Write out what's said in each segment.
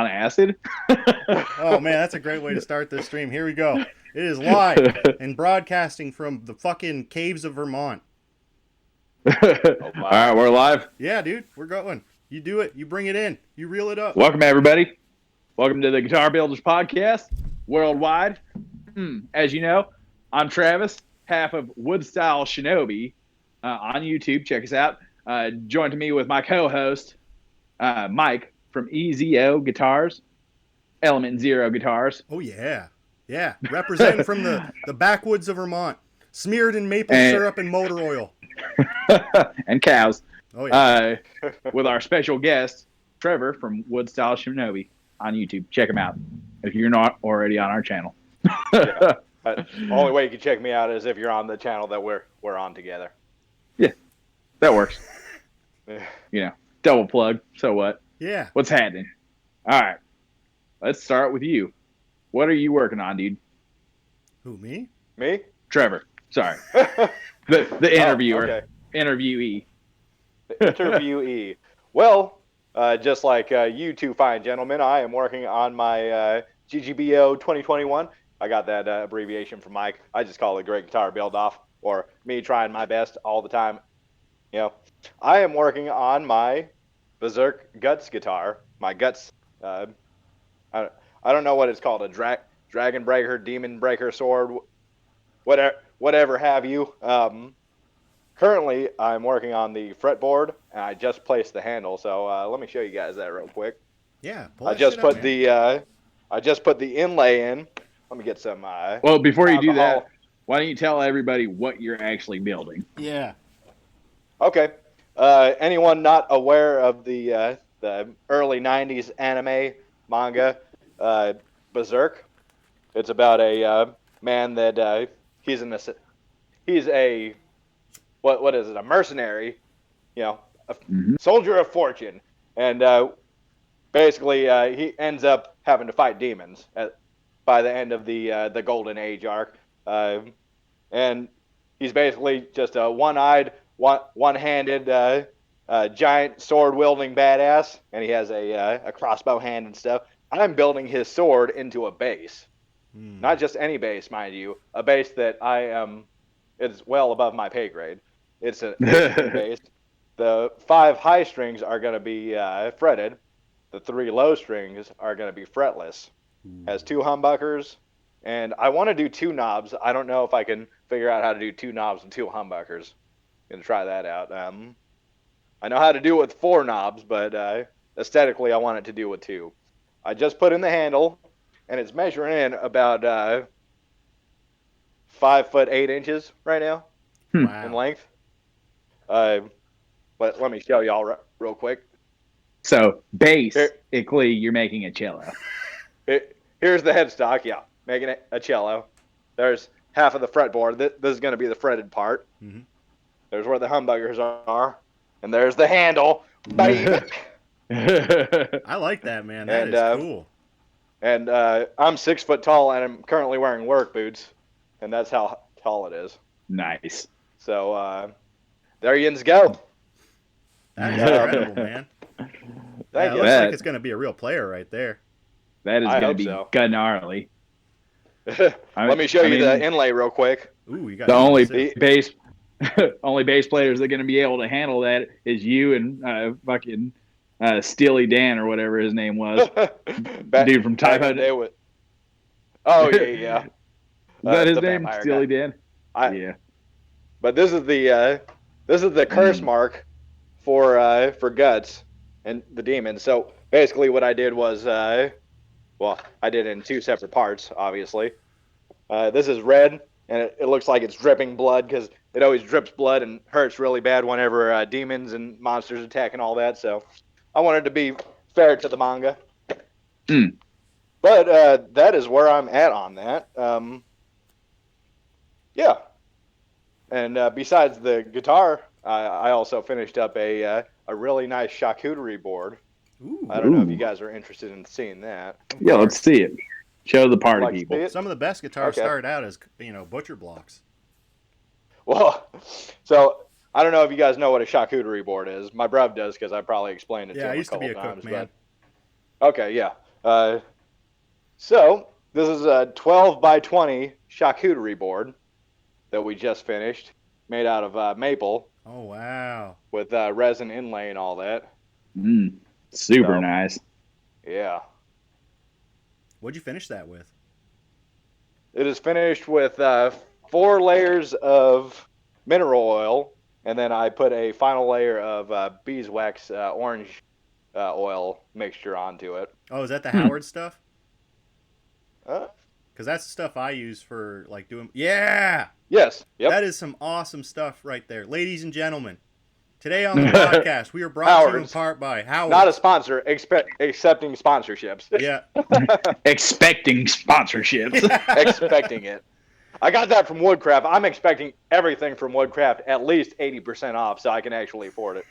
on acid? Oh man, that's a great way to start this stream. Here we go. It is live and broadcasting from the fucking caves of Vermont. Oh, All wow. right, we're live. Yeah, dude, we're going. You do it. You bring it in. You reel it up. Welcome, everybody. Welcome to the Guitar Builders Podcast, worldwide. As you know, I'm Travis, half of Woodstyle Shinobi on YouTube. Check us out. Joined me with my co-host, Mike from EZO Guitars, Element Zero Guitars. Oh yeah, yeah. Representing from the backwoods of Vermont, smeared in maple syrup and motor oil. And cows. Oh yeah. With our special guest, Trevor from Woodstyle Shinobi on YouTube. Check him out if you're not already on our channel. Yeah. Only way you can check me out is if you're on the channel that we're on together. Yeah, that works. Yeah. You know, double plug. So what? Yeah. What's happening? All right, let's start with you. What are you working on, dude? Who, me? Me? Trevor. Sorry. The interviewer. Okay. Interviewee. Interviewee. Well, just like you two fine gentlemen, I am working on my GGBO 2021. I got that abbreviation from Mike. I just call it Great Guitar Build Off, or me trying my best all the time. You know, I am working on my Berserk Guts guitar. My Guts, I don't know what it's called, a Dragon Breaker, Demon Breaker sword, whatever have you. Currently, I'm working on the fretboard, and I just placed the handle. So let me show you guys that real quick. Yeah. I just put the inlay in. Let me get some. Well, before you do that, alcohol. why don't you tell everybody what you're actually building? Yeah. Okay. Anyone not aware of the early '90s anime manga, Berserk? It's about a man that he's a what is it? A mercenary, you know, a soldier of fortune, and basically he ends up having to fight demons by the end of the Golden Age arc, and he's basically just a one-eyed, one-handed giant sword-wielding badass, and he has a crossbow hand and stuff. I'm building his sword into a base, not just any base, mind you, a base that is well above my pay grade. It's an 8-string bass. The 5 high strings are going to be fretted. The 3 low strings are going to be fretless. Has 2 humbuckers, and I want to do 2 knobs. I don't know if I can figure out how to do 2 knobs and 2 humbuckers. Gonna try that out. I know how to do it with 4 knobs, but aesthetically I want it to do with 2. I just put in the handle, and it's measuring in about 5 foot 8 inches right now Wow. in length. But let me show y'all real quick. So, basically, you're making a cello. Here's the headstock, yeah, making it a cello. There's half of the fretboard. This is going to be the fretted part. Mhm. There's where the humbuckers are, and there's the handle. Baby. I like that, man. That is cool. And I'm 6 foot tall, and I'm currently wearing work boots, and that's how tall it is. Nice. So there yins go. That is incredible, man. Thank It you. looks like it's going to be a real player right there. That is I going to hope be so. gnarly. Let me show you the inlay real quick. Ooh, you got The only specific. bass players that are going to be able to handle that is you and fucking Steely Dan or whatever his name was. Dude from back in the day Typo. with- Oh yeah. Is that his the name? vampire Steely guy. Dan? Yeah. But this is the curse mark for Guts and the demon. So basically, what I did was, I did it in 2 separate parts. Obviously, this is red, and it looks like it's dripping blood because it always drips blood and hurts really bad whenever demons and monsters attack and all that. So I wanted to be fair to the manga. But that is where I'm at on that. Yeah. And besides the guitar, I also finished up a really nice charcuterie board. Ooh. I don't know if you guys are interested in seeing that. Yeah, let's see it. Show the party Like to people. see it? Some of the best guitars Okay. start out as butcher blocks. Well, so I don't know if you guys know what a charcuterie board is. My bruv does because I probably explained it to Yeah, him I used a to be couple a cook, times. man. But, okay, yeah. So this is a 12 by 20 charcuterie board that we just finished, made out of maple Oh wow. with resin inlay and all that. Super So, nice. Yeah. What'd you finish that with? It is finished with 4 layers of mineral oil, and then I put a final layer of beeswax orange oil mixture onto it. Oh, is that the Howard stuff? Uh, Because that's the stuff I use for like doing. Yeah, yes. Yep. that is some awesome stuff right there, ladies and gentlemen. Today on the podcast, we are brought to you in Howard's. part by Howard. Not a sponsor, accepting sponsorships. Yeah. Expecting sponsorships. Expecting it. I got that from Woodcraft. I'm expecting everything from Woodcraft at least 80% off, so I can actually afford it.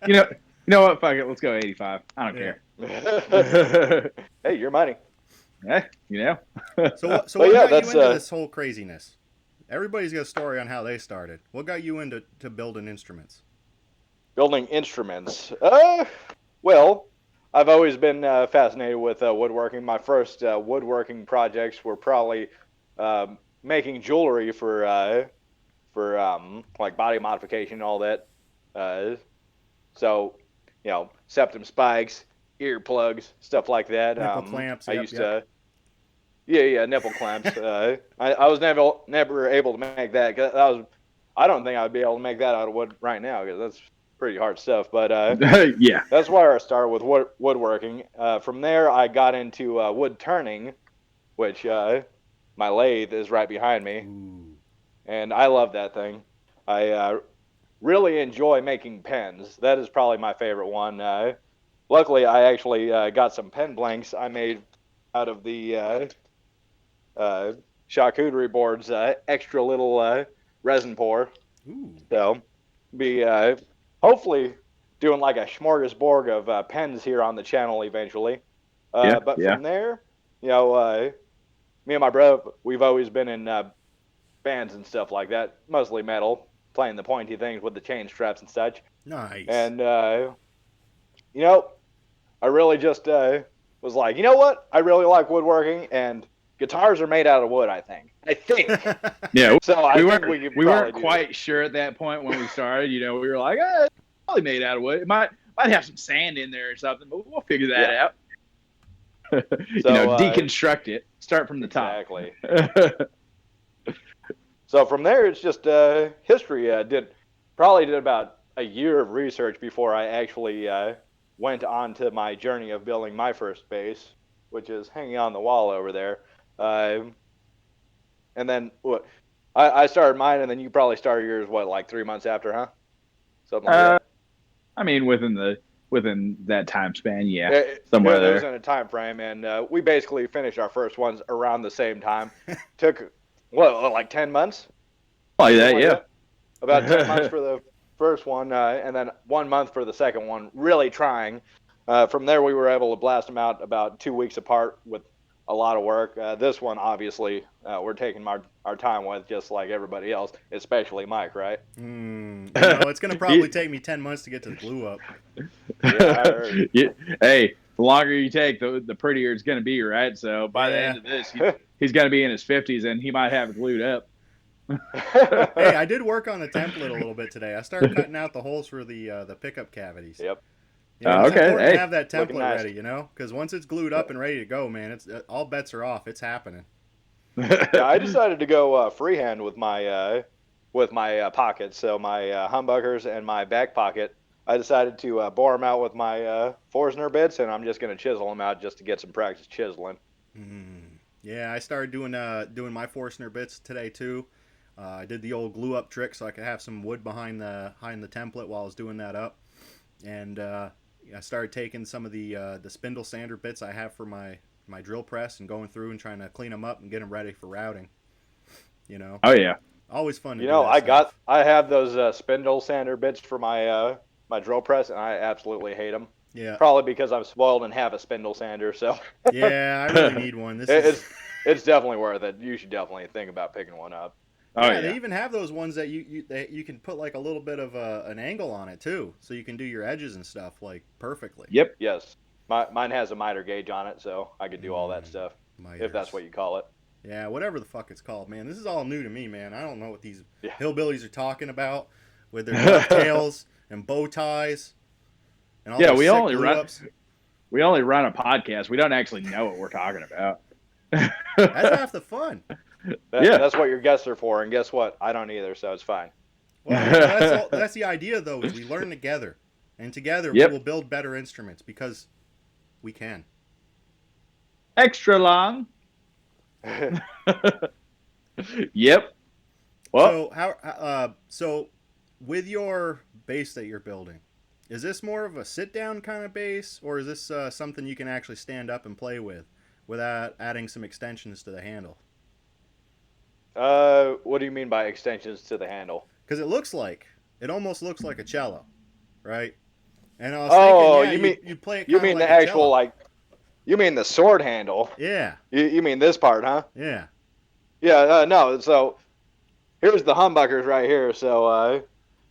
You know what? Fuck it. Let's go 85. I don't care. Hey, your money. You know. So what But yeah, got you that's, into this whole craziness? Everybody's got a story on how they started. What got you into building instruments? Building instruments. Well, I've always been fascinated with woodworking. My first woodworking projects were probably making jewelry for like body modification and all that. So, septum spikes, earplugs, stuff like that. Nipple clamps. I Yep, used yep. to. Yeah, nipple clamps. I was never able to make that. 'Cause I don't think I'd be able to make that out of wood right now because that's pretty hard stuff. But Yeah. that's where I started with woodworking. From there, I got into wood turning, which my lathe is right behind me, Ooh. and I love that thing. I really enjoy making pens. That is probably my favorite one. Luckily, I actually got some pen blanks I made out of the charcuterie board's extra little resin pour. Ooh. So, be hopefully doing like a smorgasbord of pens here on the channel eventually. But yeah. from there, me and my bro, we've always been in bands and stuff like that, mostly metal, playing the pointy things with the chain straps and such. Nice. And I really just was like, you know what? I really like woodworking, and guitars are made out of wood. I think. Yeah. So I we think weren't we weren't quite sure at that point when we started. We were like, it's probably made out of wood. It might have some sand in there or something, but we'll figure that out. So, deconstruct it. Start from the exactly. top. So from there, it's just history. Did about a year of research before I actually went on to my journey of building my first bass, which is hanging on the wall over there. And then I started mine, and then you probably started yours. Like 3 months after, huh? Something like that. I mean, within that time span, somewhere It there. was in a time frame, and we basically finished our first ones around the same time. Took like 10 months. Like that, Something yeah. that. About 10 months for the first one, and then 1 month for the second one. Really trying. From there, we were able to blast them out about 2 weeks apart with a lot of work. This one, obviously, we're taking our time with, just like everybody else, especially Mike, right? It's going to probably take me 10 months to get to the glue up. Yeah, I heard. Hey, the longer you take, the prettier it's going to be, right? So by the end of this, he's going to be in his 50s, and he might have it glued up. Hey, I did work on the template a little bit today. I started cutting out the holes for the pickup cavities. Yep. It's important Hey. to have that template Nice. ready, because once it's glued up and ready to go, man, it's all bets are off. It's happening. Yeah, I decided to go freehand with my pockets. So my humbuckers and my back pocket, I decided to bore them out with my Forstner bits, and I'm just going to chisel them out just to get some practice chiseling. Yeah, I started doing my Forstner bits today too. I did the old glue up trick so I could have some wood behind the template while I was doing that up, and I started taking some of the spindle sander bits I have for my drill press and going through and trying to clean them up and get them ready for routing. Oh yeah. Always fun to do that stuff. I have those spindle sander bits for my my drill press, and I absolutely hate them. Yeah. Probably because I'm spoiled and have a spindle sander. So. Yeah, I really need one. It's definitely worth it. You should definitely think about picking one up. Yeah, they even have those ones that you can put like a little bit of an angle on it too, so you can do your edges and stuff like perfectly. Yep. Yes. Mine has a miter gauge on it, so I could do all that stuff, if that's what you call it. Yeah, whatever the fuck it's called, man. This is all new to me, man. I don't know what these Yeah. hillbillies are talking about with their dovetails and bow ties and all Yeah, their we sick only glue run ups. we only run a podcast. We don't actually know what we're talking about. That's half the fun. Yeah. That's what your guests are for, and guess what? I don't either, so it's fine. Well, that's the idea, though, is we learn together. And together Yep. we will build better instruments because we can. Extra long. Yep. Well, So with your bass that you're building, is this more of a sit-down kind of bass, or is this something you can actually stand up and play with without adding some extensions to the handle? What do you mean by extensions to the handle? Because it almost looks like a cello, right? And I was thinking, yeah, you play it you kind of mean like the a actual cello. you mean the sword handle? Yeah, You mean this part, huh? yeah. Yeah, no. So here's the humbuckers right here. So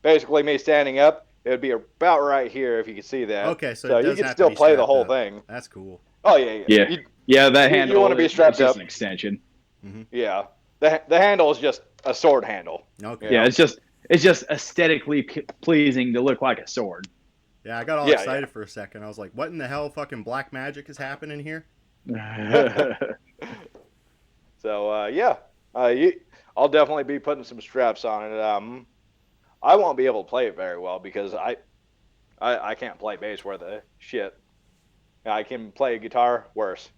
basically, me standing up, it would be about right here if you can see that. Okay, so it you does can have to still be play the strapped whll up. thing. That's cool. Oh yeah. Yeah. Yeah, that you handle. wanna be strapped it's just up. an extension. Mm-hmm. Yeah. The handle is just a sword handle. Okay. Yeah, it's just aesthetically pleasing to look like a sword. Yeah, I got all excited for a second. I was like, what in the hell fucking black magic is happening here? So yeah, I'll definitely be putting some straps on it. I won't be able to play it very well because I can't play bass worth a shit. I can play guitar worse.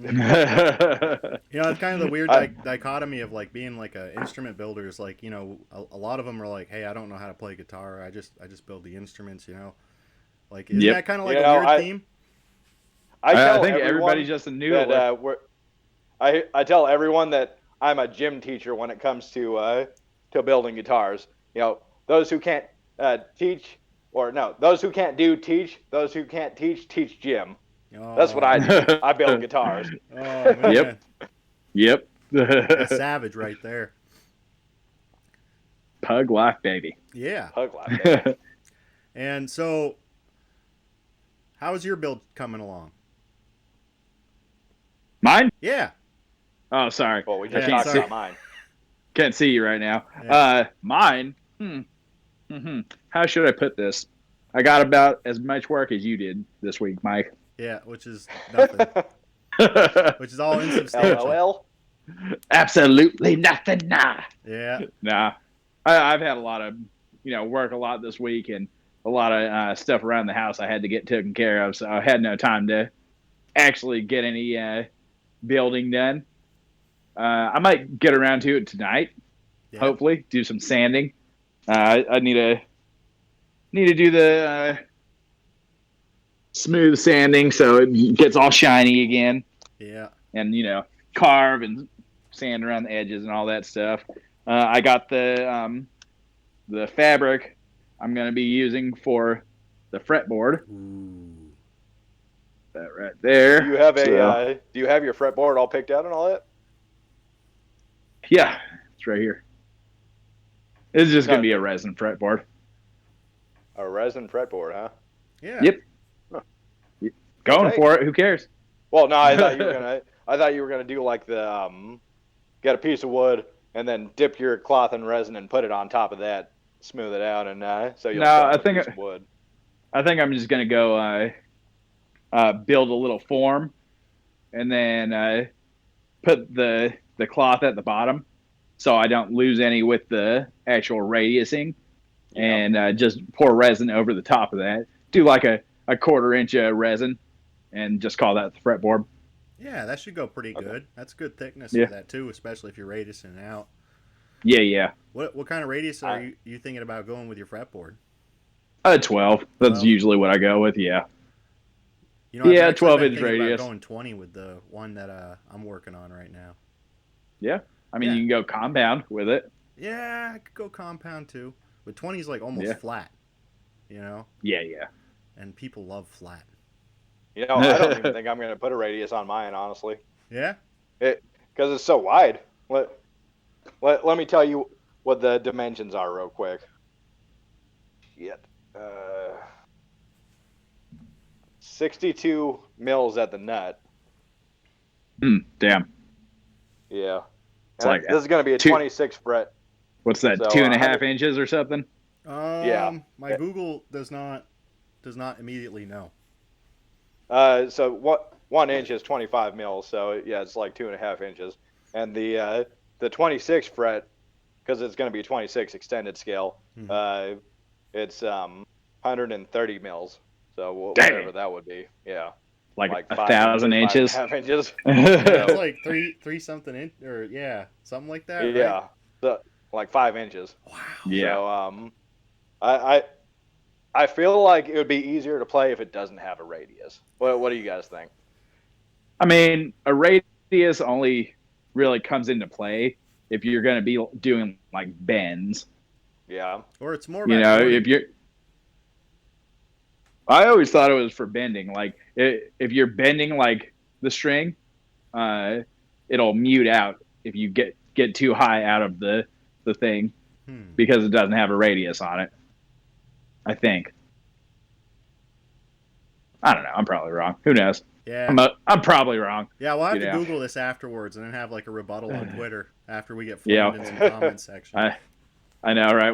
You know, it's kind of the weird dichotomy of like being like an instrument builder. Is like, you know, a lot of them are like, hey, I don't know how to play guitar. I just build the instruments. You know, like isn't that kind of like a weird theme? I think everybody's just a noodle. That I tell everyone that I'm a gym teacher when it comes to building guitars. You know, those who can't those who can't do teach. Those who can't teach gym. Oh. That's what I do. I build guitars. Oh man. Yep. That's savage right there. Pug life, baby. Yeah. Pug life, baby. And so, how's your build coming along? Mine? Yeah. Oh, sorry. Well, we just can't talked see. about mine. Can't see you right now. Yeah. Mine. How should I put this? I got about as much work as you did this week, Mike. Yeah, which is nothing. Which is all insubstantial. LOL. Absolutely nothing. Nah. Yeah. Nah. I've had a lot of, work a lot this week and a lot of stuff around the house I had to get taken care of, so I had no time to actually get any building done. I might get around to it tonight. Yeah. Hopefully, do some sanding. I need to do the smooth sanding so it gets all shiny again. Yeah. And carve and sand around the edges and all that stuff. I got the fabric I'm going to be using for the fretboard. Ooh. That right there. Do you have your fretboard all picked out and all that? Yeah, it's right here. It's just going to be a resin fretboard. A resin fretboard, huh? Yeah. Yep. Going for it. Who cares? Well, no, I thought you were gonna do like the get a piece of wood and then dip your cloth in resin and put it on top of that, smooth it out, and so you'll No, a piece of wood. I think I'm just gonna go build a little form, and then put the cloth at the bottom, so I don't lose any with the actual radiusing, and just pour resin over the top of that. Do like a 1/4 inch resin, and just call that the fretboard. Yeah, that should go pretty good. That's good thickness Yeah. for that too, especially if you're radiusing it out. Yeah. What kind of radius are you thinking about going with your fretboard? 12. That's 12? usually what I go with. Yeah. You know, I've actually 12 been inch thinking about radius. going 20 with the one that I'm working on right now. Yeah. I mean, you can go compound with it. Yeah, I could go compound too. But 20 is like almost flat, you know? Yeah. And people love flat. I don't even think I'm gonna put a radius on mine, honestly. Yeah? Because it's so wide. Let me tell you what the dimensions are real quick. Shit. 62 mils at the nut. Damn. Yeah. It's like this is going to be a 26 fret. What's that? So, 2.5 inches or something? Yeah. My Google does not immediately know. So what 1 inch is 25 mils. So yeah, it's like 2.5 inches. And the 26 fret, because it's going to be a 26 extended scale. It's 130 mils. So whatever that would be. Yeah. Like 1,000 inches. 5.5 inches. It's like three something in, or something like that. Right? Yeah. So, like 5 inches. Wow. Yeah. So I feel like it would be easier to play if it doesn't have a radius. What do you guys think? I mean, a radius only really comes into play if you're going to be doing like bends. Yeah. Or it's more about if you're. I always thought it was for bending. Like if you're bending like the string, it'll mute out if you get too high out of the thing because it doesn't have a radius on it. I think. I don't know. I'm probably wrong. Who knows? Yeah. I'm probably wrong. Yeah, we'll have to Google this afterwards and then have like a rebuttal on Twitter after we get flamed in some comments section. I know, right?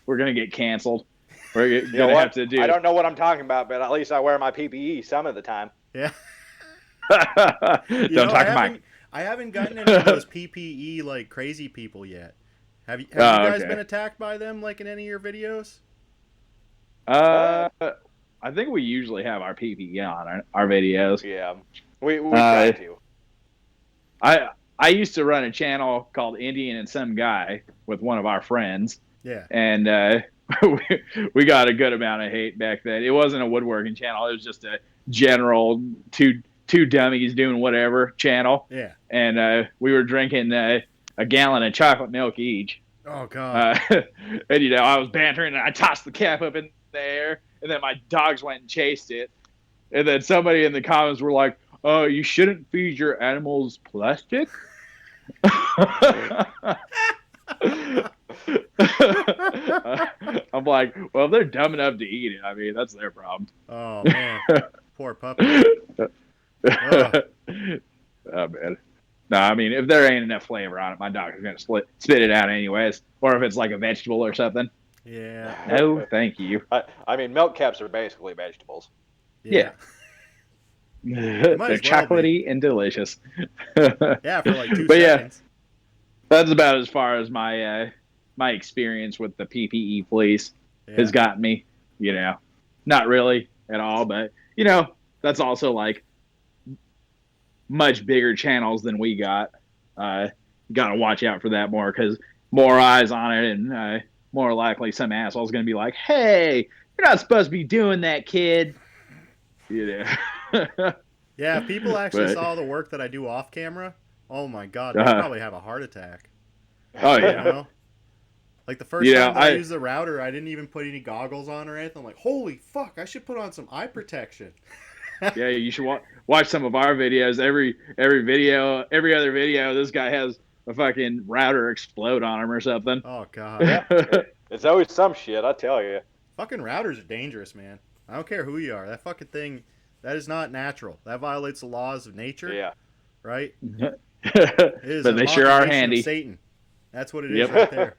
We're gonna get canceled. We're gonna have to do. I don't know what I'm talking about, but at least I wear my PPE some of the time. Yeah. Don't talk about. I haven't gotten any of those PPE like crazy people yet. Have you guys been attacked by them like in any of your videos? I think we usually have our PPE on our videos. Yeah, we try to. I used to run a channel called Indian and Some Guy with one of our friends. Yeah. And we got a good amount of hate back then. It wasn't a woodworking channel. It was just a general two dummies doing whatever channel. Yeah. And we were drinking a gallon of chocolate milk each. Oh, God. And, I was bantering, and I tossed the cap up in the air, and then my dogs went and chased it. And then somebody in the comments were like, "Oh, you shouldn't feed your animals plastic?" I'm like, well, if they're dumb enough to eat it, I mean, that's their problem. Oh, man. Poor puppy. Oh, man. No, I mean, if there ain't enough flavor on it, my dog is going to spit it out anyways. Or if it's like a vegetable or something. Yeah. No, thank you. I mean, milk caps are basically vegetables. Yeah. They're chocolatey and delicious. Yeah, for like 2 seconds. That's about as far as my my experience with the PPE police has gotten me. Not really at all, but that's also like much bigger channels than we got. Got to watch out for that more because more eyes on it, and more likely some asshole's going to be like, "Hey, you're not supposed to be doing that, kid." Yeah, if people actually saw the work that I do off camera, oh my God, they'd probably have a heart attack. Oh yeah. Like the first time that I used the router, I didn't even put any goggles on or anything. I'm like, holy fuck, I should put on some eye protection. Yeah, you should watch some of our videos. Every other video, this guy has a fucking router explode on him or something. Oh God. Yeah, it's always some shit, I tell you. Fucking routers are dangerous, man. I don't care who you are. That fucking thing, that is not natural. That violates the laws of nature. Yeah. Right? But they sure are handy. Satan. That's what it is right there.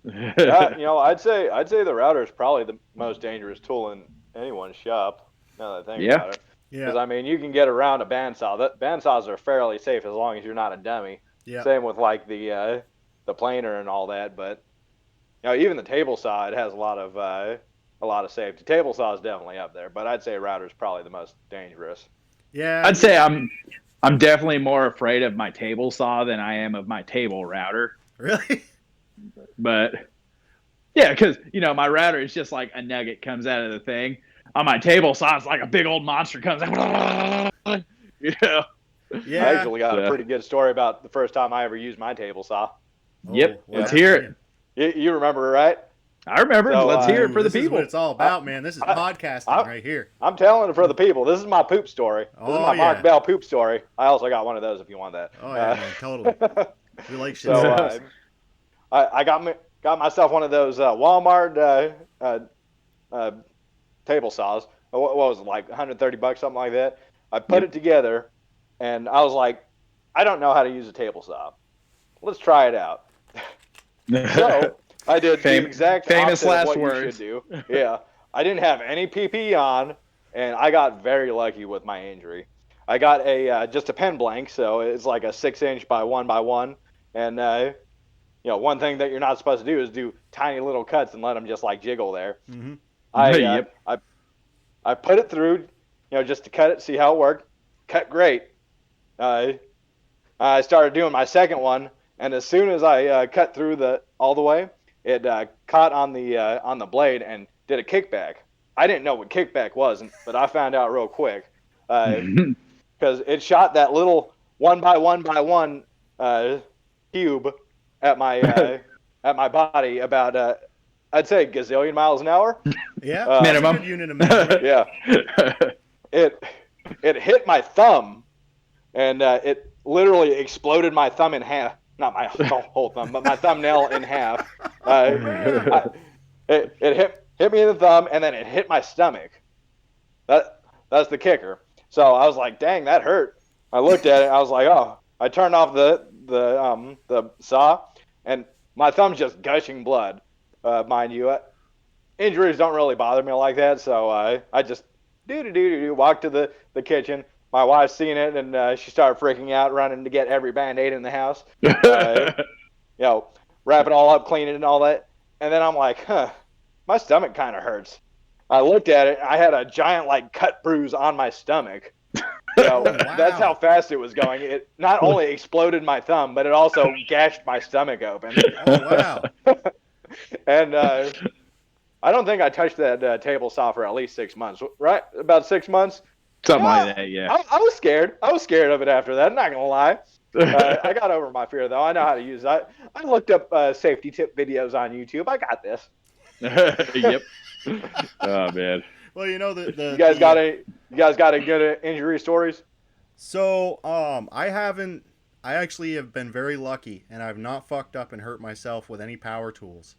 I'd say the router is probably the most dangerous tool in anyone's shop. Now that I think about it. Yeah. Because I mean, you can get around a bandsaw. Bandsaws are fairly safe as long as you're not a dummy. Yeah. Same with like the planer and all that. But even the table saw, it has a lot of safety. Table saw is definitely up there, but I'd say router is probably the most dangerous. Yeah. I'd say I'm definitely more afraid of my table saw than I am of my table router. Really? But yeah, because my router is just like a nugget comes out of the thing. On my table saw, it's like a big old monster comes out. Yeah. I actually got a pretty good story about the first time I ever used my table saw. Yep, let's hear it. You remember, right? I remember. So, let's hear it for the people. This is what it's all about, man. This is podcasting right here. I'm telling it for the people. This is my poop story. This is my Mark Bell poop story. I also got one of those if you want that. Oh yeah, man, totally. We like shit. So I got myself one of those Walmart table saws, what was it, like $130, something like that. I put it together, and I was like, I don't know how to use a table saw. Let's try it out. So I did the exact famous opposite of last what words. you should do. Yeah, I didn't have any PPE on, and I got very lucky with my injury. I got a just a pen blank, so it's like a 6-inch by 1 by 1, and one thing that you're not supposed to do is do tiny little cuts and let them just like jiggle there. Mm-hmm. I put it through, just to cut it, see how it worked. Cut great. I started doing my second one, and as soon as I cut through all the way, it caught on the blade and did a kickback. I didn't know what kickback was, but I found out real quick because it shot that little 1 by 1 by 1 cube at my body about I'd say a gazillion miles an hour. Yeah, that's a good unit of measurement. Yeah, it hit my thumb, and it literally exploded my thumb in half. Not my whole thumb, but my thumbnail in half. It hit me in the thumb, and then it hit my stomach. That's the kicker. So I was like, dang, that hurt. I looked at it. I was like, oh. I turned off the saw, and my thumb's just gushing blood. Mind you, injuries don't really bother me like that. So I just walked to the kitchen. My wife's seen it, and she started freaking out, running to get every Band-Aid in the house. Wrap it all up, clean it, and all that. And then I'm like, my stomach kind of hurts. I looked at it. I had a giant cut bruise on my stomach. Wow. That's how fast it was going. It not only exploded my thumb, but it also gashed my stomach open. Oh, wow. And I don't think I touched that table saw for at least 6 months, right? About 6 months. Something like that, yeah. I was scared. I was scared of it after that. I'm not gonna lie. I got over my fear though. I know how to use it. I looked up safety tip videos on YouTube. I got this. Yep. Oh man. Well, you guys got any good injury stories? So I actually have been very lucky, and I've not fucked up and hurt myself with any power tools.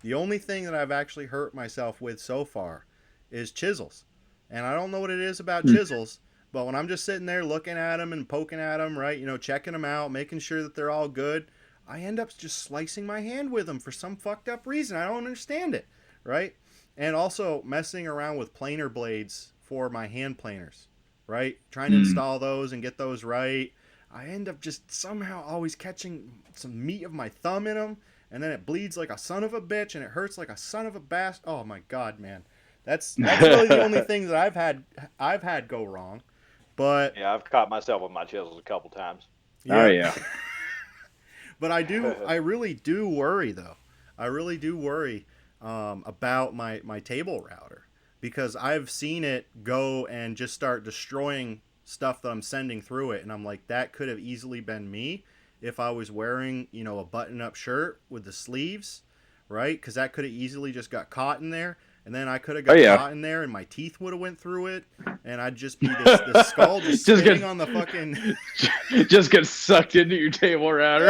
The only thing that I've actually hurt myself with so far is chisels. And I don't know what it is about chisels, but when I'm just sitting there looking at them and poking at them, right, checking them out, making sure that they're all good, I end up just slicing my hand with them for some fucked up reason. I don't understand it, right? And also messing around with planer blades for my hand planers, right? Trying to install those and get those right. I end up just somehow always catching some meat of my thumb in them, and then it bleeds like a son of a bitch, and it hurts like a son of a bastard. Oh my God, man. That's really the only thing that I've had go wrong. But yeah, I've caught myself with my chisels a couple times. Yeah. Oh yeah. But I really do worry though. I really do worry about my table router, because I've seen it go and just start destroying stuff that I'm sending through it, and I'm like, that could have easily been me if I was wearing, a button-up shirt with the sleeves, right? Because that could have easily just got caught in there. And then I could have got caught in there, and my teeth would have went through it, and I'd just be this skull just spinning on the fucking... Just get sucked into your table router.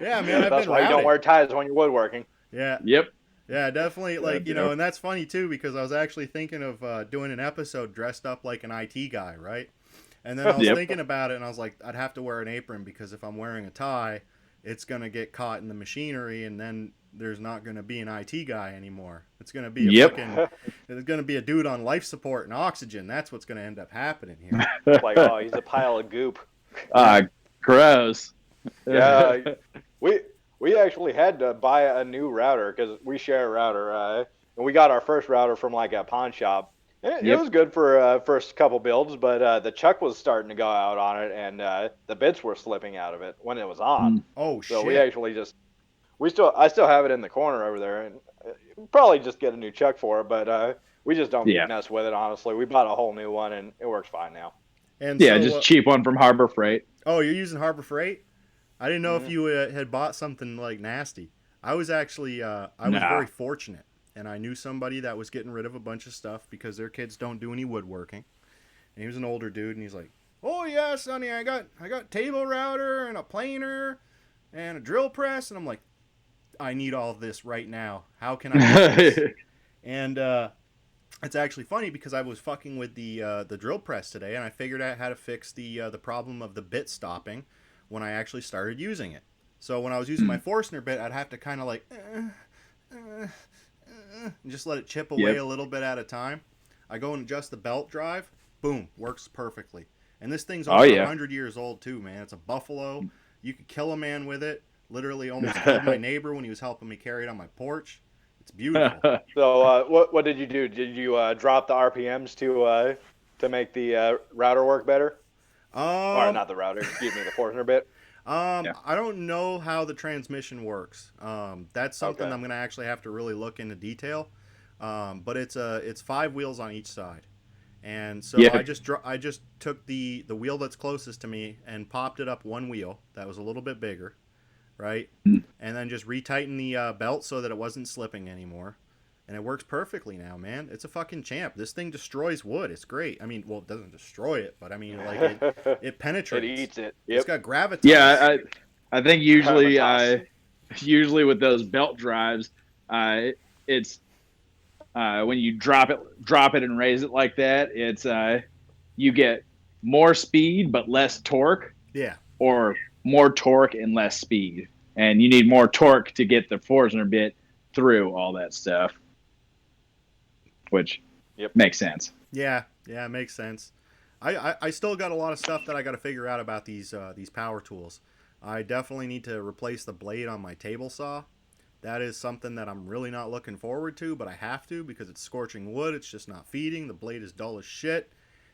Yeah, man, That's why you don't wear ties when you're woodworking. Yeah. Yep. Yeah, definitely. And that's funny, too, because I was actually thinking of doing an episode dressed up like an IT guy, right? And then I was thinking about it, and I was like, I'd have to wear an apron, because if I'm wearing a tie, it's going to get caught in the machinery, and then there's not going to be an IT guy anymore. It's going to be it's going to be a dude on life support and oxygen. That's what's going to end up happening here. Like, oh, he's a pile of goop. Gross. Yeah, we actually had to buy a new router because we share a router. And we got our first router from a pawn shop. It was good for first couple builds, but the chuck was starting to go out on it, and the bits were slipping out of it when it was on. Oh shit! So we actually I still have it in the corner over there, and probably just get a new chuck for it, but we just don't mess with it, honestly. We bought a whole new one, and it works fine now. And just cheap one from Harbor Freight. Oh, you're using Harbor Freight? I didn't know if you had bought something nasty. I was actually I was very fortunate, and I knew somebody that was getting rid of a bunch of stuff because their kids don't do any woodworking. And he was an older dude, and he's like, "Oh yeah, Sonny, I got table router and a planer and a drill press," and I'm like, I need all of this right now. How can I do this? And It's actually funny because I was fucking with the drill press today, and I figured out how to fix the problem of the bit stopping when I actually started using it. So when I was using my Forstner bit, I'd have to kind of like and just let it chip away Yep. a little bit at a time. I go and adjust the belt drive, boom, works perfectly. And this thing's Oh, over yeah. 100 years old too, man. It's a Buffalo. You could kill a man with it. Literally almost killed my neighbor when he was helping me carry it on my porch. It's beautiful. So what did you do? Did you drop the RPMs to make the router work better? Or Um, not the router, excuse me, the Forstner bit. Yeah. I don't know how the transmission works. That's something Okay. I'm gonna actually have to really look into detail. But it's 5 wheels on each side, and so Yeah. I just took the wheel that's closest to me and popped it up 1 wheel that was a little bit bigger, right, and then just retightened the belt so that it wasn't slipping anymore. And it works perfectly now, man. It's a fucking champ. This thing destroys wood. It's great. I mean, well, it doesn't destroy it, but I mean, like it It penetrates. eats it. It's Yep. got gravitas. Yeah, I think usually Gravitas. usually with those belt drives, it's when you drop it and raise it like that, it's you get more speed but less torque, Yeah. or more torque and less speed, and you need more torque to get the Forstner bit through all that stuff, which Yep. makes sense. Yeah, yeah, it makes sense. I still got a lot of stuff that I got to figure out about these power tools. I definitely need to replace the blade on my table saw. That is something that I'm really not looking forward to, but I have to because it's scorching wood. It's just not feeding. The blade is dull as shit,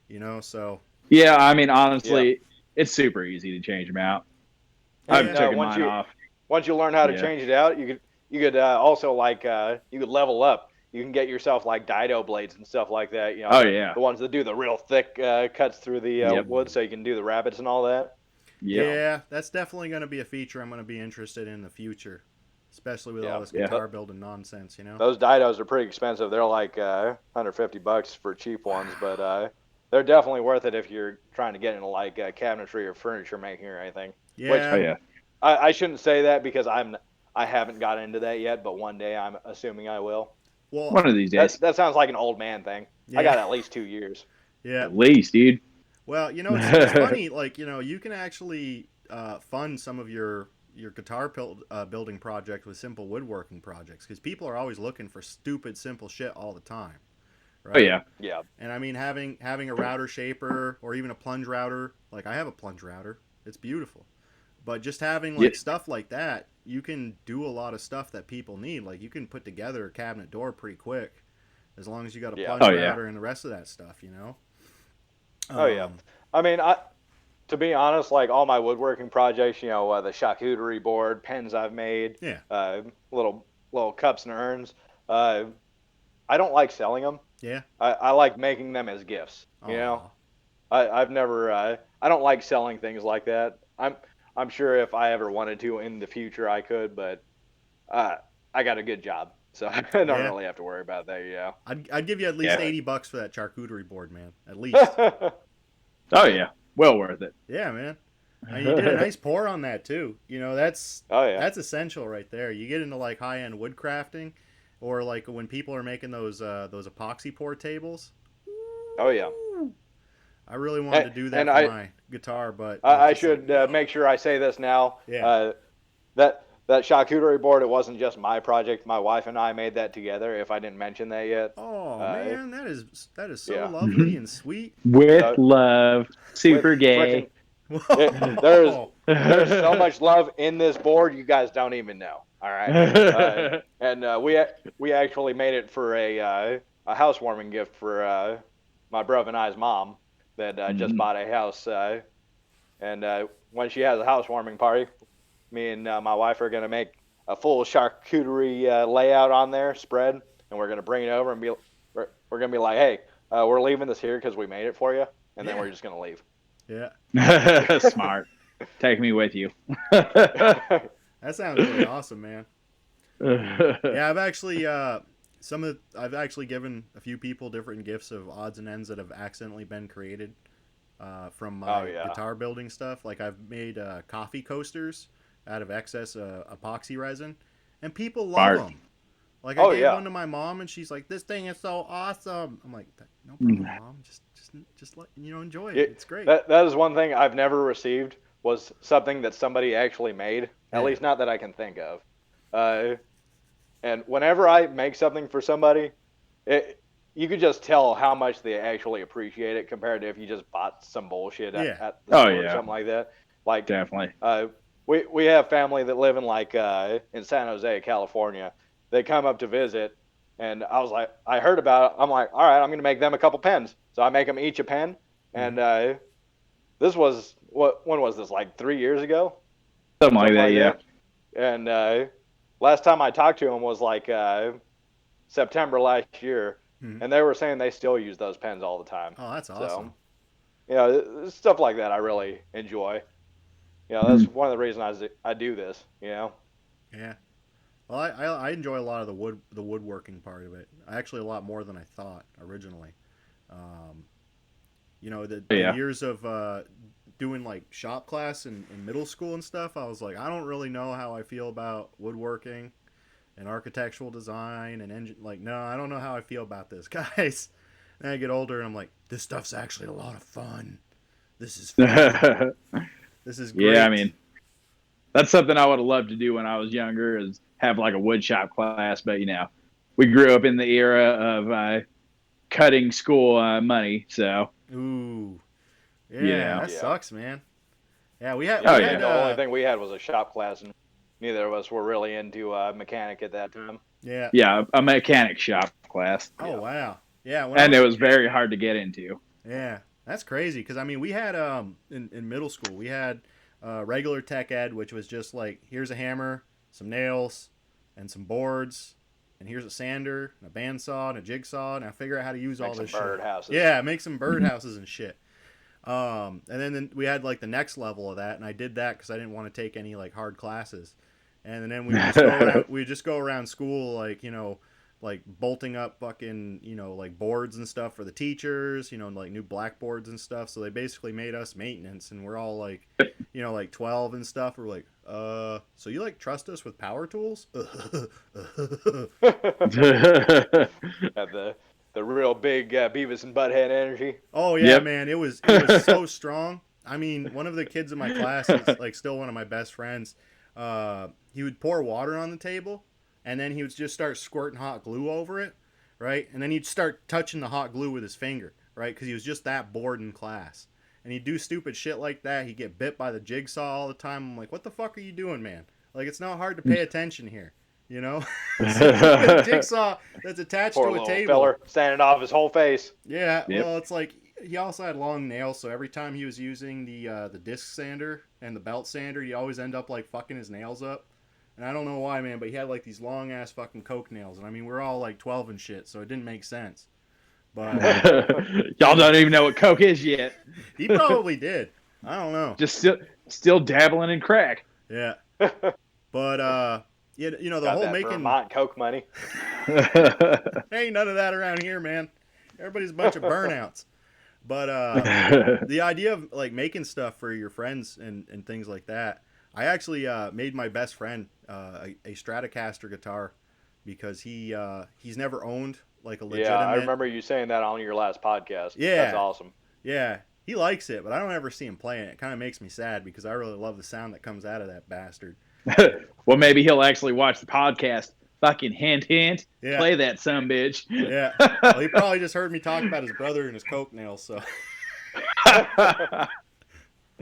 you know. So Yeah, I mean Yeah. honestly, it's super easy to change them out. I've And yeah, taken mine off. once you learn how to Yeah. change it out, you could also like you could level up. You can get yourself like Dido blades and stuff like that. You know, Oh yeah. the ones that do the real thick cuts through the Yep. wood, so you can do the rabbits and all that. Yep. yeah, that's definitely going to be a feature I'm going to be interested in the future, especially with all Yeah. this Yeah. guitar building nonsense, you know. Those Didos are pretty expensive. They're like $150 for cheap ones, but they're definitely worth it if you're trying to get into like cabinetry or furniture making or anything. Which Oh Yeah, yeah. I shouldn't say that because I haven't got into that yet, but one day I'm assuming I will. well, One of these days. That sounds like an old man thing. I yeah, got at least 2 years. yeah. At least, dude. Well, you know, it's funny. Like, you know, you can actually fund some of your guitar building project with simple woodworking projects because people are always looking for stupid, simple shit all the time, Oh right? yeah. Yeah. And I mean, having a router shaper or even a plunge router, like I have a plunge router, it's beautiful. But just having Yeah. like stuff like that, you can do a lot of stuff that people need. Like you can put together a cabinet door pretty quick, as long as you got a Yeah. plunge Oh yeah. router and the rest of that stuff, you know. Oh yeah. Um, I mean, to be honest, like all my woodworking projects, you know, the charcuterie board, pens I've made, yeah, uh, little cups and urns. Uh, I don't like selling them. yeah. I like making them as gifts. You know, Aw. I've never I don't like selling things like that. I'm sure if I ever wanted to in the future I could, but uh, I got a good job, so I don't Yeah. really have to worry about that. You I'd give you at least Yeah. $80 for that charcuterie board, man. At least. know. Oh yeah. Well worth it. Yeah, man. And you did a nice pour on that too. You know, Oh yeah. that's essential right there. You get into like high end wood crafting, or like when people are making those epoxy pour tables. Oh yeah. I really wanted to do that And for my guitar, but I just like, should no. make sure I say this now. Yeah. That charcuterie board, it wasn't just my project. My wife and I made that together. If I didn't mention that yet, Oh uh, man, that is so yeah. lovely and sweet. With So love. with Super freaking gay. there's Whoa. there's so much love in this board you guys don't even know. All right, and we actually made it for a housewarming gift for my brother and I's mom that just Mhm. bought a house. And when she has a housewarming party, me and my wife are gonna make a full charcuterie layout on there, spread, and we're gonna bring it over and we're gonna be like, hey, we're leaving this here because we made it for you, and then Yeah. we're just gonna leave. Yeah. Smart. Take me with you. That sounds really awesome, man. Yeah, I've actually given a few people different gifts of odds and ends that have accidentally been created from Oh my yeah. guitar building stuff. Like I've made coffee coasters out of excess epoxy resin, and people love Smart. them. Like, I Oh, gave yeah. one to my mom, and she's like, "This thing is so awesome." I'm like, "No problem, mom. Just let enjoy it. It's great." That is one thing I've never received was something that somebody actually made. At Yeah. least not that I can think of. And whenever I make something for somebody, you could just tell how much they actually appreciate it compared to if you just bought some bullshit Yeah. at the Oh, store or yeah. something like that. Like, Definitely. we have family that live in in San Jose, California. They come up to visit, and I heard about it. I'm like, all right, I'm gonna make them a couple pens. So I make them each a pen, and this was when was this? Like 3 years ago, Something like that, yeah. And last time I talked to them was like September last year, Mhm. and they were saying they still use those pens all the time. Oh, that's awesome. So, stuff like that I really enjoy. That's one of the reasons I do this. Yeah. Well, I enjoy a lot of the woodworking part of it. Actually, a lot more than I thought originally. Um, the Yeah. years of doing like shop class in middle school and stuff, I was like, I don't really know how I feel about woodworking and architectural design and engine. Like, no, I don't know how I feel about this, guys. Then I get older and I'm like, this stuff's actually a lot of fun. This is fun. This is great. Yeah, I mean, that's something I would have loved to do when I was younger, is have like a wood shop class. But we grew up in the era of cutting school money, so Ooh, yeah, Yeah. that sucks, man. Yeah, we had. Yeah, we yeah. had the only thing we had was a shop class, and neither of us were really into mechanic at that time. yeah. a mechanic shop class, Oh Yeah. wow. Yeah. and it was very hard to get into. Yeah, that's crazy. Because I mean, we had in middle school we had regular tech ed, which was just like, here's a hammer, some nails, and some boards, and here's a sander, and a bandsaw, and a jigsaw, and I figure out how to use all Make some this shit. birdhouses. Yeah, make some birdhouses and shit. And then we had like the next level of that, and I did that because I didn't want to take any like hard classes. And then we just go around school like bolting up fucking like boards and stuff for the teachers, like new blackboards and stuff. So they basically made us maintenance, and we're all like like 12 and stuff. We're like, so you like trust us with power tools? Had the real big Beavis and Butthead energy. Oh yeah, Yep. man, it was so strong. I mean, one of the kids in my class is like still one of my best friends. He would pour water on the table, and then he would just start squirting hot glue over it, right? And then he'd start touching the hot glue with his finger, right? Because he was just that bored in class. And he'd do stupid shit like that. He'd get bit by the jigsaw all the time. I'm like, what the fuck are you doing, man? Like, it's not hard to pay attention here, a jigsaw that's attached Poor to a little table. feller standing off his whole face. Yeah, Yep. well, it's like he also had long nails, so every time he was using the disc sander and the belt sander, he always end up like fucking his nails up. And I don't know why, man, but he had like these long ass fucking coke nails, and I mean we're all like 12 and shit, so it didn't make sense. But Y'all don't even know what coke is yet. he probably did. I don't know. Just still dabbling in crack. Yeah, but yeah, the Got whole that making Vermont Coke money. ain't none of that around here, man. Everybody's a bunch of burnouts. But the idea of like making stuff for your friends and things like that, I actually made my best friend a Stratocaster guitar because he's never owned like a legitimate. Yeah, I remember you saying that on your last podcast. Yeah. That's awesome. Yeah, he likes it, but I don't ever see him playing it. It kind of makes me sad because I really love the sound that comes out of that bastard. Well, maybe he'll actually watch the podcast. Fucking hint, hint. Yeah. Play that sumbitch. Yeah. Well, he probably just heard me talk about his brother and his coke nails, so.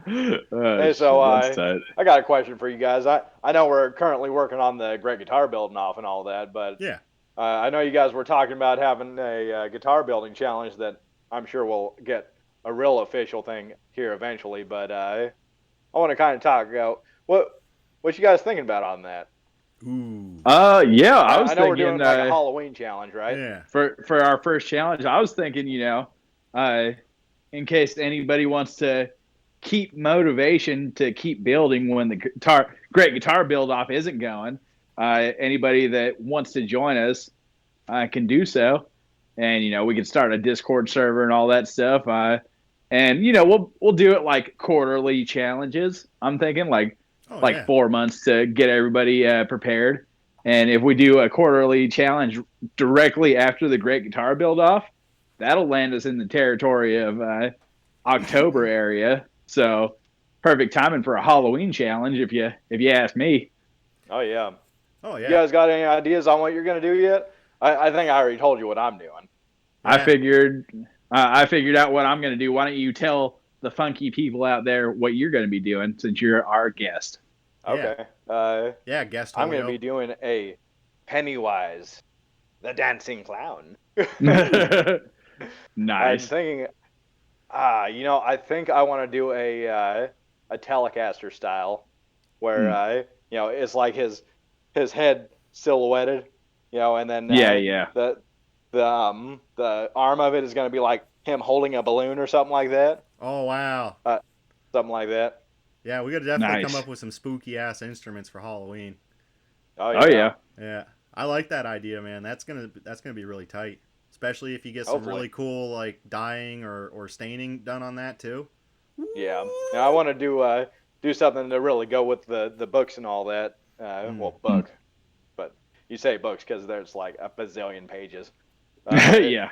Hey, so I got a question for you guys. I know we're currently working on the Great Guitar Building Off and all that, but Yeah. I know you guys were talking about having a guitar building challenge that I'm sure will get a real official thing here eventually. But I want to kind of talk about what you guys thinking about on that. Ooh. Yeah, I was know thinking we're doing like a Halloween challenge, right? Yeah. for our first challenge. I was thinking, in case anybody wants to keep motivation to keep building when the Great Guitar Build Off isn't going, anybody that wants to join us can do so, and we can start a Discord server and all that stuff. And we'll do it like quarterly challenges. I'm thinking like 4 months to get everybody prepared, And if we do a quarterly challenge directly after the Great Guitar Build Off, that'll land us in the territory of October area. So perfect timing for a Halloween challenge, if you ask me. Oh yeah. Oh You yeah. guys got any ideas on what you're gonna do yet? I think I already told you what I'm doing. I Yeah. figured out what I'm going to do. Why don't you tell the funky people out there what you're going to be doing since you're our guest? Yeah. Okay. Yeah, guest I'm gonna Julio. be doing a Pennywise, the dancing clown. I'm Nice. thinking, I think I want to do a Telecaster style, where Hmm. it's like his head silhouetted, and then Yeah, yeah. the arm of it is gonna be like him holding a balloon or something like that, Oh wow. uh, something like that. Yeah, we gotta definitely come Nice. up with some spooky ass instruments for Halloween. Oh Oh yeah, yeah. Yeah, I like that idea, man. That's gonna be really tight, especially if you get some hopefully, really cool like dyeing or staining done on that too. yeah. Now I want to do something to really go with the books and all that. Mm. Well, book, but you say books because there's like a bazillion pages. Uh, Yeah.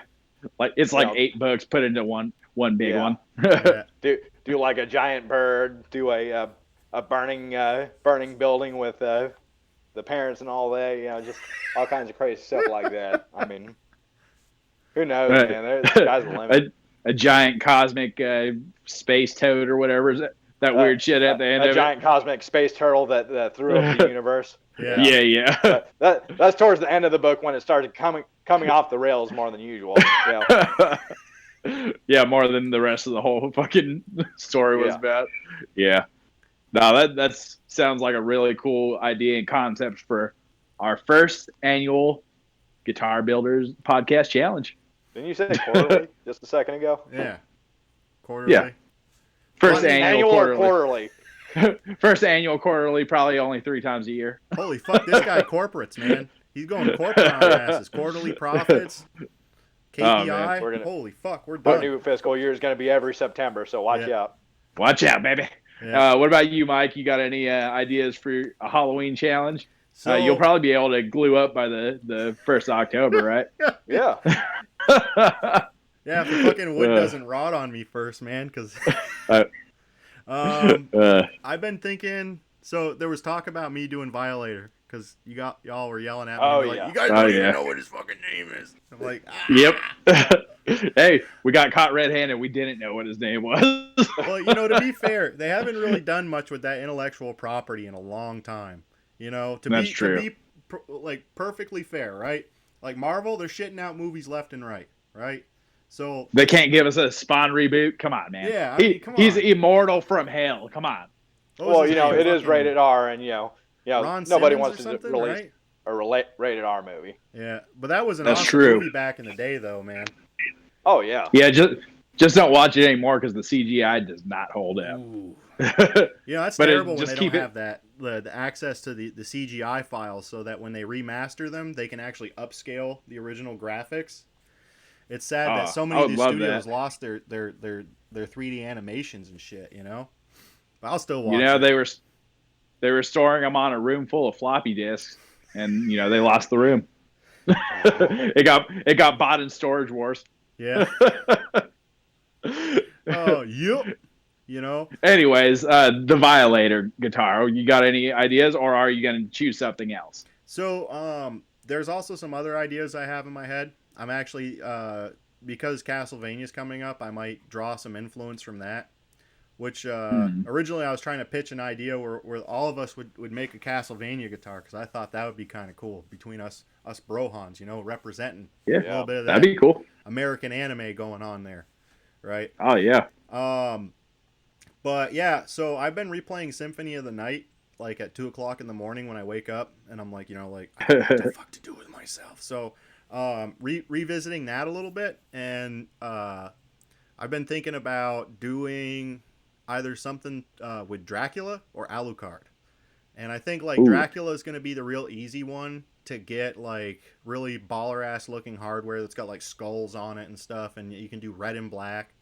Like it's you like know, 8 books put into one big yeah. one. Yeah. Do like a giant bird, do a burning building with the parents and all that. Just all kinds of crazy stuff like that. I mean, who knows, Uh, man? The sky's the a, limit. a giant cosmic space toad or whatever is that weird shit at the end A of it. giant cosmic space turtle that threw up the universe. Yeah. Yeah, Yeah, yeah. that's towards the end of the book when it started coming off the rails more than usual. Yeah, more than the rest of the whole fucking story was Yeah. about. Yeah. No, that sounds like a really cool idea and concept for our first annual Guitar Builders podcast challenge. Didn't you say quarterly just a second ago? Yeah. Quarterly. Yeah. First Annual or quarterly? First annual quarterly, probably only 3 times a year. Holy fuck, this guy corporates, man. He's going corporate on our asses. Quarterly profits, Oh, man. KPI. Holy fuck, we're Our done. new fiscal year is going to be every September, so watch Yeah. out. Watch out, baby. Yeah. What about you, Mike? You got any ideas for a Halloween challenge? So You'll probably be able to glue up by the 1st of October, right? Yeah. yeah, if the fucking wood doesn't rot on me first, man, because uh, I've been thinking. So there was talk about me doing Violator because y'all were yelling at me. Oh, Like, yeah. you guys Oh, don't yeah. even know what his fucking name is. I'm like, Yep. Hey, we got caught red-handed. We didn't know what his name was. Well, to be fair, they haven't really done much with that intellectual property in a long time. That's true. To be like perfectly fair, right? Like Marvel, they're shitting out movies left and right? So They can't give us a Spawn reboot. Come on, man. Yeah, I mean, come He's on. immortal from hell. Come on. what was Well, his name? it is Fucking rated R, and Ron nobody Simmons wants or to something, release right? a rated R movie. Yeah, but that was an That's awesome true. movie back in the day, though, man. Oh yeah. Yeah, just don't watch it anymore because the CGI does not hold up. Ooh. That's But terrible when just they keep don't it- have that the access to the CGI files, so that when they remaster them, they can actually upscale the original graphics. It's sad that so I many of would these love studios that. lost their 3D animations and shit. But I'll still watch it. They were storing them on a room full of floppy disks, and they lost the room. It got bought in Storage Wars. Yeah. Oh, yep. Anyways, the Violator guitar. You got any ideas, or are you going to choose something else? So, there's also some other ideas I have in my head. I'm actually, because Castlevania's coming up, I might draw some influence from that. Which, originally I was trying to pitch an idea where all of us would make a Castlevania guitar, because I thought that would be kind of cool between us brohans, representing a little bit of that That'd be cool. American anime going on there, right? Oh yeah. But yeah, so I've been replaying Symphony of the Night like at 2:00 in the morning when I wake up, and I'm like, I don't know what the fuck to do with myself. So revisiting that a little bit, and I've been thinking about doing either something with Dracula or Alucard. And I think like Dracula is going to be the real easy one to get, like really baller ass looking hardware that's got like skulls on it and stuff, and you can do red and black.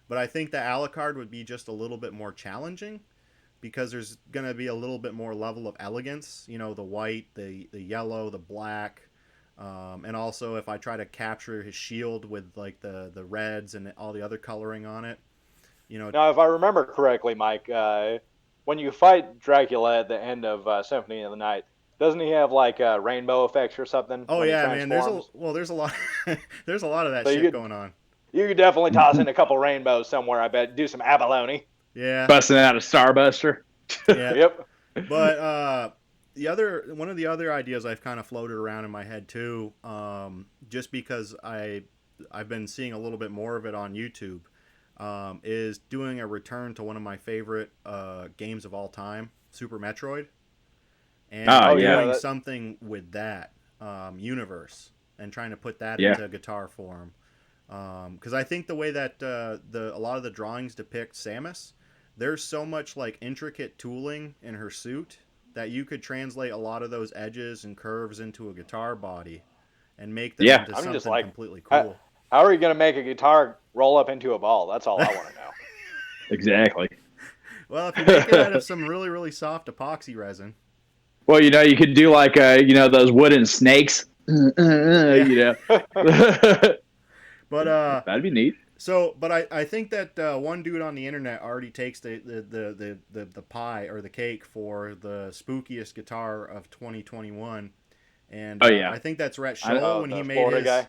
But I think the Alucard would be just a little bit more challenging. because there's going to be a little bit more level of elegance. You know, the white, the yellow, the black. And also, if I try to capture his shield with like the reds and all the other coloring on it, you know. Now, if I remember correctly, Mike, when you fight Dracula at the end of Symphony of the Night, doesn't he have like rainbow effects or something? Oh when yeah, he man. transforms? There's a lot, there's a lot of that So shit going on. You could definitely toss in a couple rainbows somewhere. I bet. Do some abalone. Yeah. Busting out a Starbuster. Yeah. Yep. But one of the other ideas I've kind of floated around in my head too, just because I've been seeing a little bit more of it on YouTube, is doing a return to one of my favorite games of all time, Super Metroid, and doing something with that universe and trying to put that into guitar form. Because I think the way that a lot of the drawings depict Samus, there's so much like intricate tooling in her suit that you could translate a lot of those edges and curves into a guitar body and make them into something completely cool. How are you going to make a guitar roll up into a ball? That's all I want to know. Exactly. Well, if you make it out of some really, really soft epoxy resin. Well, you know, you could do like, those wooden snakes. You know. But that'd be neat. So, but I think that one dude on the internet already takes the pie or the cake for the spookiest guitar of 2021, and I think that's Rhett Scholl when he made his. Guy.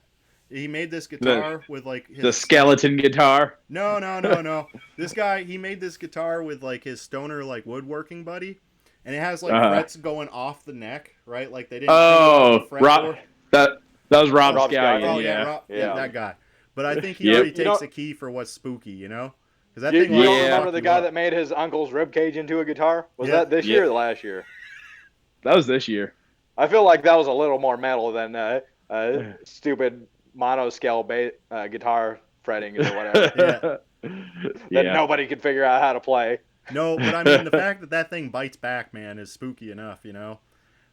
He made this guitar with like the skeleton guitar. No. This guy, he made this guitar with like his stoner like woodworking buddy, and it has like frets going off the neck, right? Like they didn't. That was Rob Scallion. Oh yeah, that guy. But I think he already takes a key for what's spooky, you know? Because that thing. You don't remember the guy that made his uncle's ribcage into a guitar? Was that this year or last year? That was this year. I feel like that was a little more metal than stupid monoscale guitar fretting or whatever. That nobody could figure out how to play. No, but I mean the fact that thing bites back, man, is spooky enough, you know.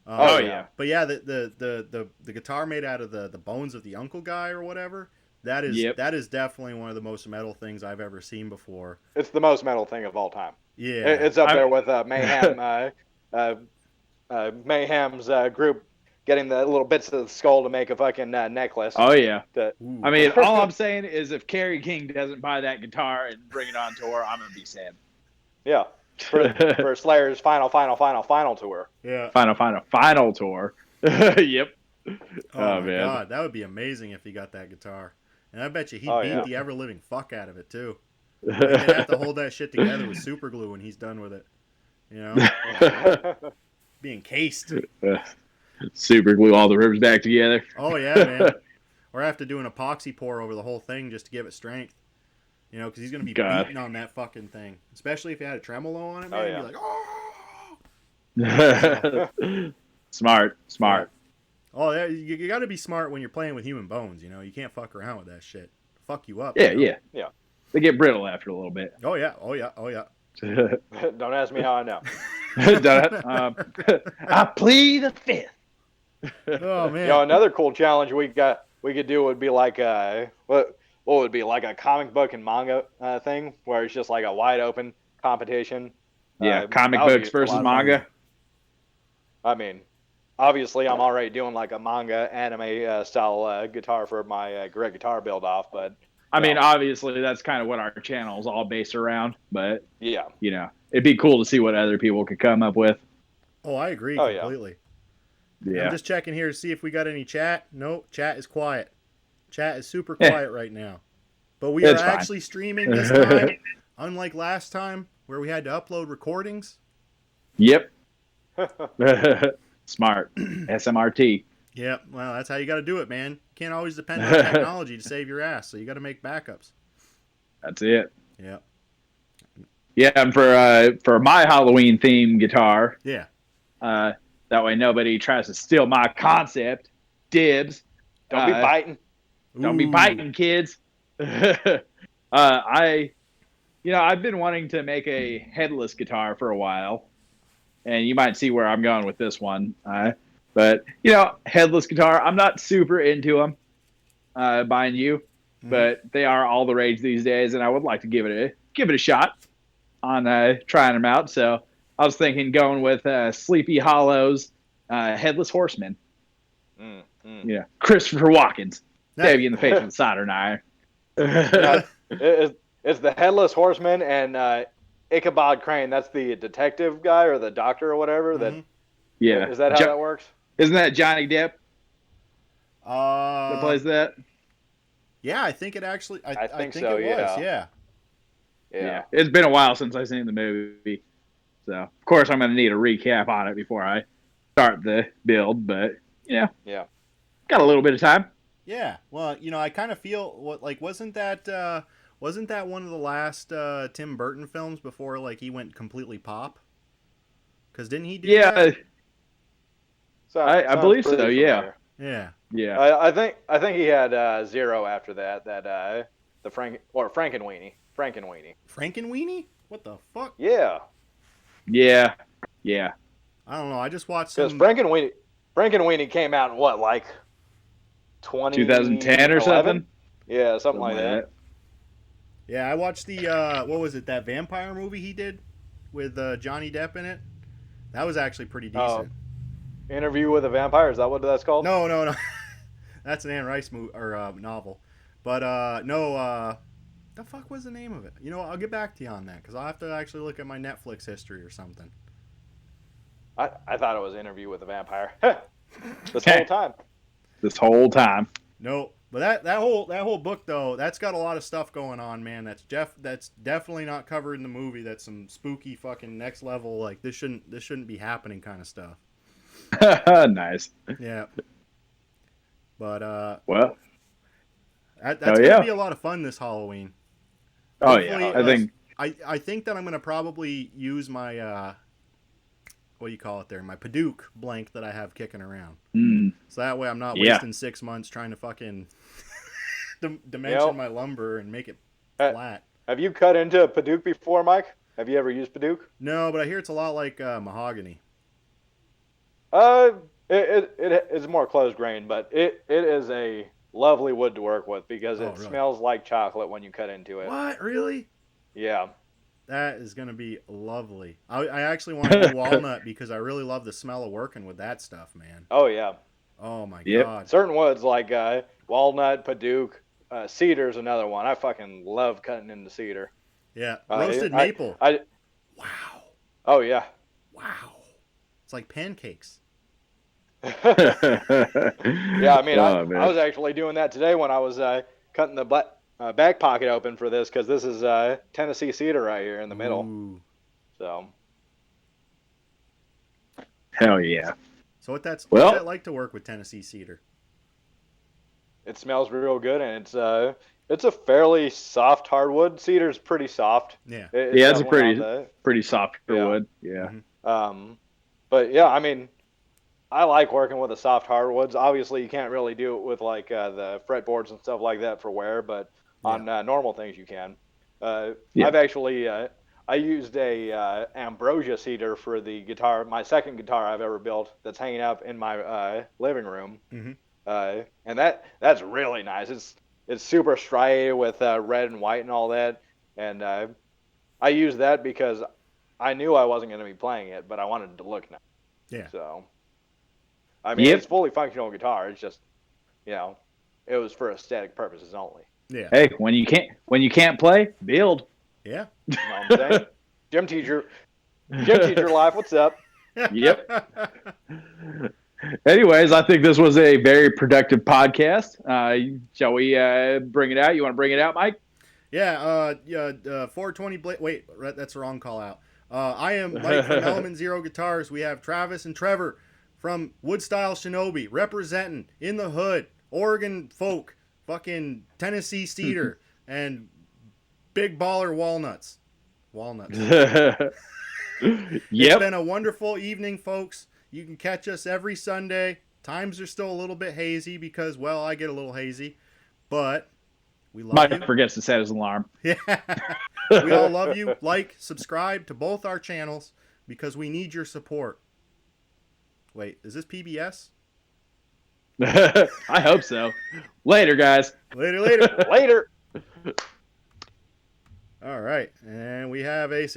But yeah, the guitar made out of the bones of the uncle guy or whatever. That is definitely one of the most metal things I've ever seen before. It's the most metal thing of all time. Yeah, it's up there with Mayhem. Mayhem's group getting the little bits of the skull to make a fucking necklace. Oh yeah. I mean, all I'm saying is if Kerry King doesn't buy that guitar and bring it on tour, I'm gonna be sad. Yeah. For Slayer's final tour. Yeah. Final tour. Yep. Oh my God, that would be amazing if he got that guitar. And I bet you he'd beat the ever-living fuck out of it, too. Like, they'd have to hold that shit together with super glue when he's done with it. You know? Be encased. Super glue all the ribs back together. Oh, yeah, man. Or have to do an epoxy pour over the whole thing just to give it strength. You know, because he's going to be beating on that fucking thing. Especially if you had a tremolo on it, man. You'd be like, oh! Smart. Oh, yeah, you got to be smart when you're playing with human bones, you know? You can't fuck around with that shit. Fuck you up. Yeah, you know? yeah. They get brittle after a little bit. Oh, yeah. Don't ask me how I know. I plead the fifth. Oh, man. You know, another cool challenge we could do would be like what would be like a comic book and manga thing where it's just like a wide open competition. Yeah, comic books versus manga. I mean, obviously, I'm already doing like a manga anime style guitar for my Great Guitar Build Off, but I mean, obviously, that's kind of what our channel is all based around. But yeah, you know, it'd be cool to see what other people could come up with. Oh, I agree completely. Yeah. I'm just checking here to see if we got any chat. No, chat is quiet. Chat is super quiet right now. But we are actually streaming this time, unlike last time where we had to upload recordings. Yep. Smart. SMRT. Yeah, well, that's how you got to do it, man. You can't always depend on technology to save your ass, so you got to make backups. That's it. Yeah. Yeah, and for my Halloween theme guitar. Yeah. That way nobody tries to steal my concept. Dibs. Don't be biting. Don't be biting, kids. I've been wanting to make a headless guitar for a while. And you might see where I'm going with this one. But, headless guitar, I'm not super into them, buying you. Mm-hmm. But they are all the rage these days, and I would like to give it a shot. on trying them out. So I was thinking going with Sleepy Hollow's Headless Horseman. Yeah, Christopher Walken. Stab you in the face with a soldering iron. It's the Headless Horseman and Ichabod Crane. That's the detective guy or the doctor or whatever. That yeah. Is that how that works? Isn't that Johnny Depp that plays that? Yeah, I think it actually. I think so. it was. Yeah. It's been a while since I've seen the movie, so of course I'm going to need a recap on it before I start the build. But yeah, got a little bit of time. Yeah. Well, I kind of feel wasn't that one of the last Tim Burton films before he went completely pop? Because didn't he do that? I believe so. Yeah. Yeah. Yeah. I think he had Zero after that. That the Frankenweenie. Frankenweenie? What the fuck? Yeah. I don't know. I just watched some. Because Frankenweenie came out in what, like 2010 or something? Yeah, something like that. Yeah, I watched the what was it? That vampire movie he did with Johnny Depp in it. That was actually pretty decent. Interview with a Vampire, is that what that's called? No. That's an Anne Rice novel. But no, the fuck was the name of it? I'll get back to you on that because I'll have to actually look at my Netflix history or something. I thought it was Interview with a Vampire. This whole time. No, but that whole book though, that's got a lot of stuff going on, man. That's definitely not covered in the movie. That's some spooky fucking next level. Like this shouldn't be happening kind of stuff. Nice. Yeah. But well, that's gonna be a lot of fun this Halloween. Hopefully, I think that I'm gonna probably use my what do you call it there? My Paduk blank that I have kicking around. So that way I'm not wasting 6 months trying to fucking dimension my lumber and make it flat. Have you cut into a Paduk before, Mike? Have you ever used Paduk? No, but I hear it's a lot like mahogany. It's more close grained, but it is a lovely wood to work with because it smells like chocolate when you cut into it. What? Really? Yeah. That is going to be lovely. I actually want to do walnut because I really love the smell of working with that stuff, man. Oh, yeah. Oh, my God. Certain woods like walnut, Paduk, cedar's another one. I fucking love cutting into cedar. Yeah. Roasted maple. Wow. Oh, yeah. Wow. It's like pancakes. Yeah, I mean, I was actually doing that today when I was cutting the back pocket open for this because this is Tennessee cedar right here in the middle. Ooh. So. Hell yeah. So what's that like to work with Tennessee cedar? It smells real good and it's a fairly soft hardwood. Cedar's pretty soft. Yeah. It's a pretty soft wood. Yeah. Mm-hmm. But yeah, I mean, I like working with the soft hardwoods. Obviously, you can't really do it with like the fretboards and stuff like that for wear, but on normal things you can. I've actually I used a ambrosia cedar for the guitar, my second guitar I've ever built. That's hanging up in my living room, and that's really nice. It's super striated with red and white and all that, and I used that because I knew I wasn't going to be playing it, but I wanted it to look nice. Yeah. So. I mean, it's fully functional guitar. It's just, it was for aesthetic purposes only. Yeah. Hey, when you can't play, build. Yeah. You know what I'm saying? Gym teacher life. What's up? Yep. Anyways, I think this was a very productive podcast. Shall we bring it out? You want to bring it out, Mike? Yeah. 420 Wait, that's the wrong call out. I am Mike from Element Zero Guitars. We have Travis and Trevor from Woodstyle Shinobi, representing in the hood, Oregon folk, fucking Tennessee cedar, and big baller walnuts. It's been a wonderful evening, folks. You can catch us every Sunday. Times are still a little bit hazy because, well, I get a little hazy, but we love you. Mike forgets to set his alarm. Yeah. We all love you. Like, subscribe to both our channels because we need your support. Wait, is this PBS? I hope so. Later, guys. Later. Later. All right. And we have a